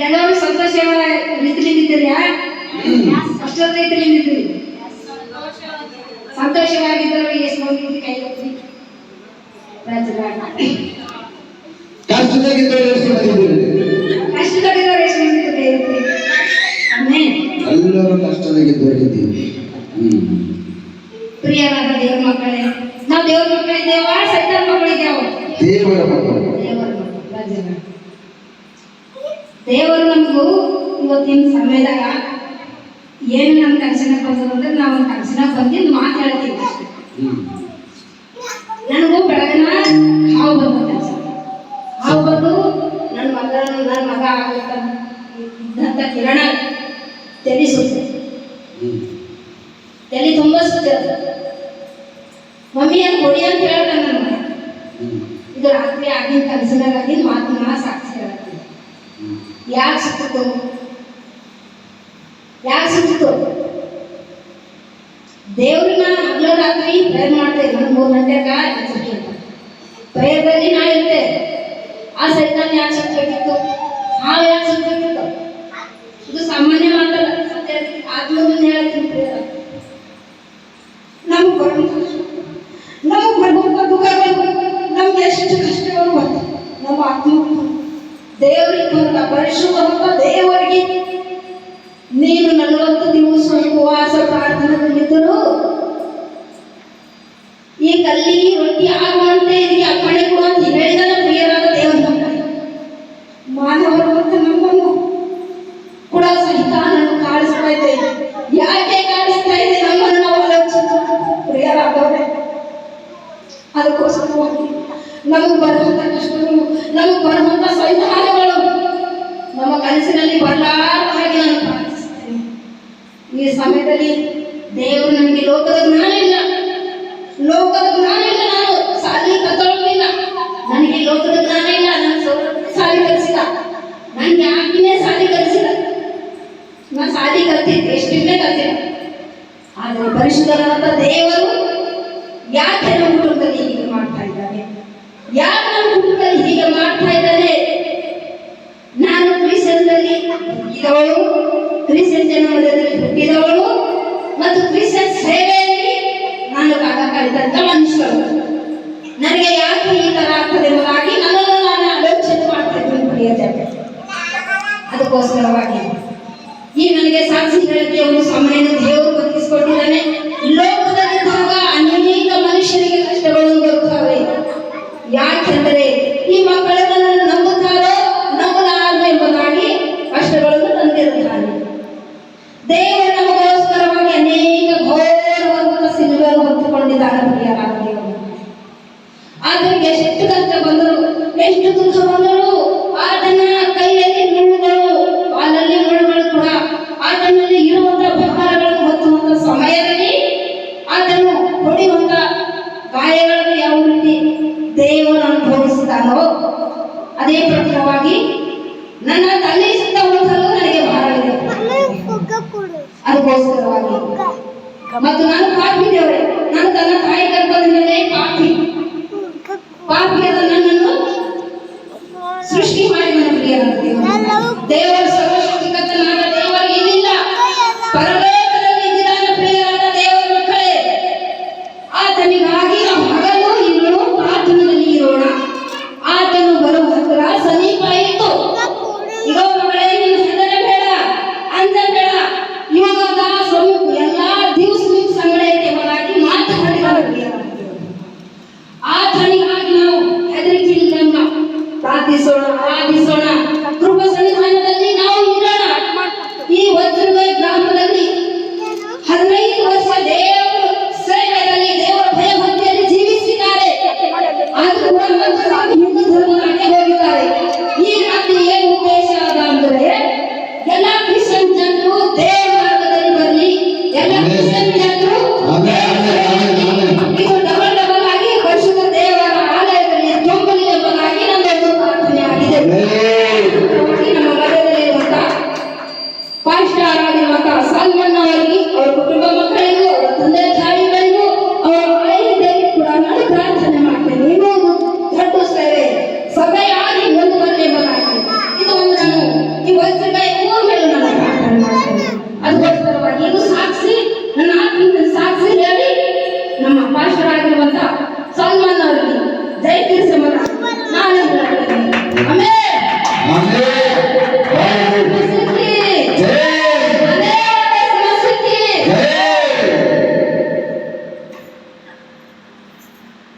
ಎಲ್ಲರೂ ಸಂತೋಷ ರೀತಿಲಿದ್ದೀರಾ? ಅಷ್ಟೊಂದು ರೀತಿಲಿದ್ದೀರಿ. ಸಂತೋಷವಾಗಿದ್ದರು ಎಷ್ಟು ಹೋಗಿದ್ರಿ ಕೈ ಎತ್ತಿ. ಕಷ್ಟದಾಗಿದ್ದರೆ ಎಷ್ಟು ಬಂದಿದ್ದೀರಿ? ಕಷ್ಟದಾಗಿದ್ದರೆ ಎಷ್ಟು ಬಂದಿದ್ದು ಕೈ ಎತ್ತಿ. ಎಲ್ಲರೂ ಕಷ್ಟದಾಗಿದ್ದವರಿದ್ದೀವಿ. ಪ್ರಿಯರಾದ ದೇವರ ಮಕ್ಕಳೇ, ನಾವು ದೇವರ ಮಕ್ಕಳಿದ್ದೇವ ಸೈತಾನ ಮಕ್ಕಳಿದ್ದೇವ? ದೇವರ ಮಕ್ಕಳು. ದೇವರು ನಮಗೂ ಇವತ್ತಿನ ಸಮಯದಾಗ ಏನು ನಮ್ಮ ಕನಸಿನ ಬಂದ್ರೆ ನಾವು ಒಂದು ಕನಸಿನ ಬಂದಿದ್ದು ಮಾತು ಹೇಳ್ತೀವಿ ಅಷ್ಟೇ. ನನಗೂ ಬೆಳಗಿನ ಹಾವು ಬಂದ ಕೆಲಸ ಹಾವು ಬಂದು ನನ್ನ ಮಗ ಇದ್ದಂಥ ಕಿರಣ ತಲೆ ಸುತ್ತ ತಲೆ ತುಂಬ ಸುತ್ತ ಮಮ್ಮಿ ಅಂತ ಕೊಡಿ ಅಂತ ಹೇಳ್ತಾನೆ ನನ್ನ. ಇದು ರಾತ್ರಿ ಆಗಿನ ಕನಸಿನಾಗ ಆಗಿನ ಮಾತನ್ನ ಸಾಕ್ಷಿ ಹೇಳ್ತೀನಿ. ಯಾಕೆ ಸುತ್ತಿತು? ದೇವ್ರನ್ನ ಹಗಲು ರಾತ್ರಿ ಪ್ರೇಯರ್ ಮಾಡ್ತೇವೆ. ನಾನು 3 ಗಂಟೆಗ ಪ್ರೇಯರ್ದಲ್ಲಿ ನಾ ಇರ್ತೆ. ಆ ಸೈತಾನ ಯಾಕೆ ಸುತ್ತಬೇಕಿತ್ತು? ಹಾವು ಯಾಕೆ ಸುತ್ತಬೇಕಿತ್ತು? ಇದು ಸಾಮಾನ್ಯ ಮಾತಲ್ಲ, ಸತ್ಯ ಆತ್ಮದಿಂದ ಹೇಳ್ತೀನಿ. ಪ್ರೇಯರ್ ನಮ್ಗೆ ಬರುವಂತ ದುಃಖ ನಮ್ಗೆ ಎಷ್ಟು ಕಷ್ಟಗಳು ಬರ್ತವೆ. ನಮ್ಮ ಆತ್ಮ ದೇವರಿಗೆ ಪರಿಶುದ್ಧವಾದ ದೇವರಿಗೆ ನೀನು 40 ದಿವಸ ಉಪವಾಸ ಪ್ರಾರ್ಥನೆಗಳಿದ್ದರೂ ಈ ಕಲ್ಲಿಗೆ ರೊಟ್ಟಿ ಆಗುವಂತೆ ಇದಕ್ಕೆ ಅಪ್ಪಣೆ ಕೊಡುವಂತೆ ಹೇಳಿದ ಪ್ರಿಯರಾದ ದೇವರ ಮಕ್ಕಳು, ಮಾನವರು ಮತ್ತು ನಮ್ಮನ್ನು ಕೂಡ ಸಹಿತ ನಾನು ಕಾಣಿಸ್ತಾ ಇದೆ. ಯಾಕೆ ಕಾಣಿಸ್ತಾ ಇದೆ? ನಮ್ಮನ್ನು ನಾವು ಆಲೋಚಿಸಿ ಪ್ರಿಯರಾದವರೇ, ಅದಕ್ಕೋಸ್ಕರವಾಗಿ ನಮಗೆ ಬರುವಂತ ಕಷ್ಟಗಳು, ನಮಗೆ ಬರುವಂತ ಸಂತಾನಗಳು ನಮ್ಮ ಕನಸಿನಲ್ಲಿ ಬರಲಾರದ ಹಾಗೆ ನಾನು ಪ್ರಾರ್ಥಿಸುತ್ತೇನೆ. ಈ ಸಮಯದಲ್ಲಿ ದೇವರು ನನಗೆ ಲೋಕದ ಜ್ಞಾನ ಇಲ್ಲ, ನಾನು ಸಾಲಿ ಕತ್ತೊಳ್ಳಿಲ್ಲ. ನನಗೆ ಲೋಕದ ಜ್ಞಾನ ಇಲ್ಲ, ನನ್ನ ಸೌರಭ್ಯ ಸಾಲಿ ಕಲಿಸಿಲ್ಲ, ನನಗೆ ಆಜ್ಞೆ ಸಾಲಿ ಕಲಿಸಿಲ್ಲ. ನಾನು ಸಾಲಿ ಕಲ್ತಿದ್ದೆ, ಎಷ್ಟಿದ್ದೆ ಕಲ್ತಿಲ್ಲ. ಆದರೆ ಪರಿಶುದ್ಧರಾದ ದೇವರು ಯಾಕೆ ನಮ್ಮ ಕುಟುಂಬದಲ್ಲಿ ಹೀಗೆ ಮಾಡ್ತಾ ಇದ್ದಾರೆ? ಯಾಕೆ ನಮ್ಮ ಕುಟುಂಬದಲ್ಲಿ ಹೀಗೆ ಮಾಡ್ತಾ ಇದ್ದಾರೆ? ನಾನು ಕ್ರಿಶ್ಚಿಯನ್ನಲ್ಲಿ ಹುಟ್ಟಿದವಳು, ಕ್ರಿಶ್ಚಿಯನ್ ಜನಾಂಗದಲ್ಲಿ ಹುಟ್ಟಿದವಳು ಮತ್ತು ಕ್ರಿಶ್ಚಿಯನ್ ಸೇವೆಯಲ್ಲಿ ನಾನು ಕಾಲ ಕಳೆದಂತ ಮನುಷ್ಯರು. ನನಗೆ ಯಾಕೆ ಈ ತರ ಆಗ್ತದೆ ಎಂಬುದಾಗಿ ನನ್ನನ್ನು ನಾನು ಆಲೋಚನೆ ಮಾಡ್ತಾ ಇದ್ದೀನಿ ಪ್ರಿಯರೇ. ಅದಕ್ಕೋಸ್ಕರವಾಗಿ ಈ ನನಗೆ ಸಾಕ್ಷಿ ಹೇಳಕ್ಕೆ ಒಂದು ಸಮಯನ ದೇವರು ಬದಲಿಸಿಕೊಟ್ಟಿದ್ದಾನೆ. ಲೋಕದಲ್ಲಿದ್ದಾಗ ಅನೇಕ ಮನುಷ್ಯರಿಗೆ ಕಷ್ಟಗಳು ಬರುತ್ತವೆ. ಯಾಕೆಂದರೆ ಈ ಮಕ್ಕಳನ್ನು ನಂಬುತ್ತಾರೋ ನಂಬಲಾರದು ಎಂಬುದಾಗಿ ಕಷ್ಟಗಳನ್ನು ತಂದಿರುತ್ತಾನೆ. ದೇವರು ನಮಗೋಸ್ಕರವಾಗಿ ಅನೇಕ ಘೋರವಾದ ಸಿಲುಬೆಯನ್ನು ಹೊತ್ತುಕೊಂಡಿದ್ದಾನೆ ಪ್ರಿಯರಾದ ದೇವರು. ಆತನಿಗೆ ಎಷ್ಟು ಕಷ್ಟ ಬಂದರು, ಎಷ್ಟು ದುಃಖ ಬಂದರು, ಆತನ ಕೈಯಲ್ಲಿ ಮುಳ್ಳುಗಳು, ಕಾಲಲ್ಲಿ ಮುಳ್ಳುಗಳು ಕೂಡ ಆತನಲ್ಲಿ ಇರುವಂತಹ ಭಾರಗಳನ್ನು ಹೊತ್ತುವಂತ ಸಮಯದಲ್ಲಿ ಆತನು ಹೊಡೆಯುವಂತ ಗಾಯಗಳನ್ನು ಯಾವ ರೀತಿ ದೇವರು ಅನುಭವಿಸಿದಾನೋ ಅದೇ ಪ್ರಕಾರವಾಗಿ ನನ್ನ ತಲೆ ಸುತ್ತ ಹೋಗಲು ನನಗೆ ಭಾರವಿದೆ. ಅದಕ್ಕೋಸ್ಕರವಾಗಿ ಮತ್ತು ನಾನು ಪಾಪಿ ದೇವರೇ, ನಾನು ತನ್ನ ತಾಯಿ ಗರ್ಭದಿಂದಲೇ ಪಾಪಿಯಾದ ನನ್ನನ್ನು ಸೃಷ್ಟಿ ಮಾಡಿ ನನ್ನ ಪ್ರಿಯರಾದ ದೇವರ ಸರ್ವಶಕ್ತಿಕರ್ತನಾದ ದೇವರು ಇಲ್ಲಿಲ್ಲ, ಪರಲೋಕದಲ್ಲಿ ಇದ್ದಾನೆ ಪ್ರಿಯರಾದ ದೇವರ ಮಕ್ಕಳೇ. ಆತನಿಗಾಗಿ ನಾವು ಹಗಲು ಇರೋಣ, ಪ್ರಾರ್ಥನೆಯಲ್ಲಿ ಇರೋಣ. ಆತನು ಬರುವ ಹತ್ತಿರ ಸಮೀಪ ಇತ್ತು. ಈಗ ಮಗಳೇ, ನೀನು ಹೆದರಬೇಡ, ಅಂಜಬೇಡ, ಇವಾಗ ಸಮೀಪ ಎಲ್ಲಾ ದಿವಸ ನಿಮ್ಮ ಸಂಗಡ ಎಂಬುದಾಗಿ ಮಾತನಾಡಿದ ಆತನಿಗಾಗಿ ನಾವು ಹೆದರಿಕೆಯಿಲ್ಲ ಪ್ರಾರ್ಥಿಸೋಣ, ಆರಾಧಿಸೋಣ. ಕೃಪ ಸನ್ನಿಧಾನದಲ್ಲಿ ನಾವು ಇರೋಣ. ಈ ವಜ್ರದ ಗ್ರಾಮದಲ್ಲಿ 15 ವರ್ಷ ದೇವರ ಸೇವೆಯಲ್ಲಿ, ದೇವರ ಭಯಭಕ್ತಿಯಲ್ಲಿ ಜೀವಿಸಿದ್ದಾರೆ. ಆದರೂ ಹಿಂದೂ ಧರ್ಮಕ್ಕೆ ಹೋಗಿದ್ದಾರೆ. ಈ ರಾತ್ರಿ ಏನು ಉದ್ದೇಶ ಅದ ಅಂದ್ರೆ ಎಲ್ಲ ಕ್ರಿಶ್ಚಿಯನ್ ಜನರು ದೇವರ ಮಾರ್ಗದಲ್ಲಿ ಬರಲಿ. ಎಲ್ಲ ಕ್ರಿಶ್ಚಿಯನ್ ಜನರು ಇದು ಡಬಲ್ ಆಗಿ ಪರಿಶುದ್ಧ ದೇವರ ಆಲಯದಲ್ಲಿ ತುಂಬಲಿ ಎಂಬುದಾಗಿ ನನ್ನೊಂದು ಪ್ರಾರ್ಥನೆ ಆಗಿದೆ. ನಮ್ಮ ಮಧ್ಯದಲ್ಲಿರುವಂತ ಪಾಸ್ಟರ್ ಆಗಿರುವಂತಹ ಸಲ್ಮನ್ ಅವರಿಗೆ, ಅವರ ಕುಟುಂಬ ಮಕ್ಕಳಿಗೂ, ಅವರ ತಂದೆ ತಾಯಿಗಳಿಗೂ, ಅವರ ಆಯುಧರಿಗೆ ಕೂಡ ನಾನು ಪ್ರಾರ್ಥನೆ ಮಾಡ್ತೇನೆ. ಇದು ದೊಡ್ಡ ಸೇವೆ, ಸಭೆಯಾಗಿ ಮುಂದುವರಲಿ ಎಂಬುದಾಗಿ. ಇದು ಒಂದು ನಾನು ದಯತೀರಿಸ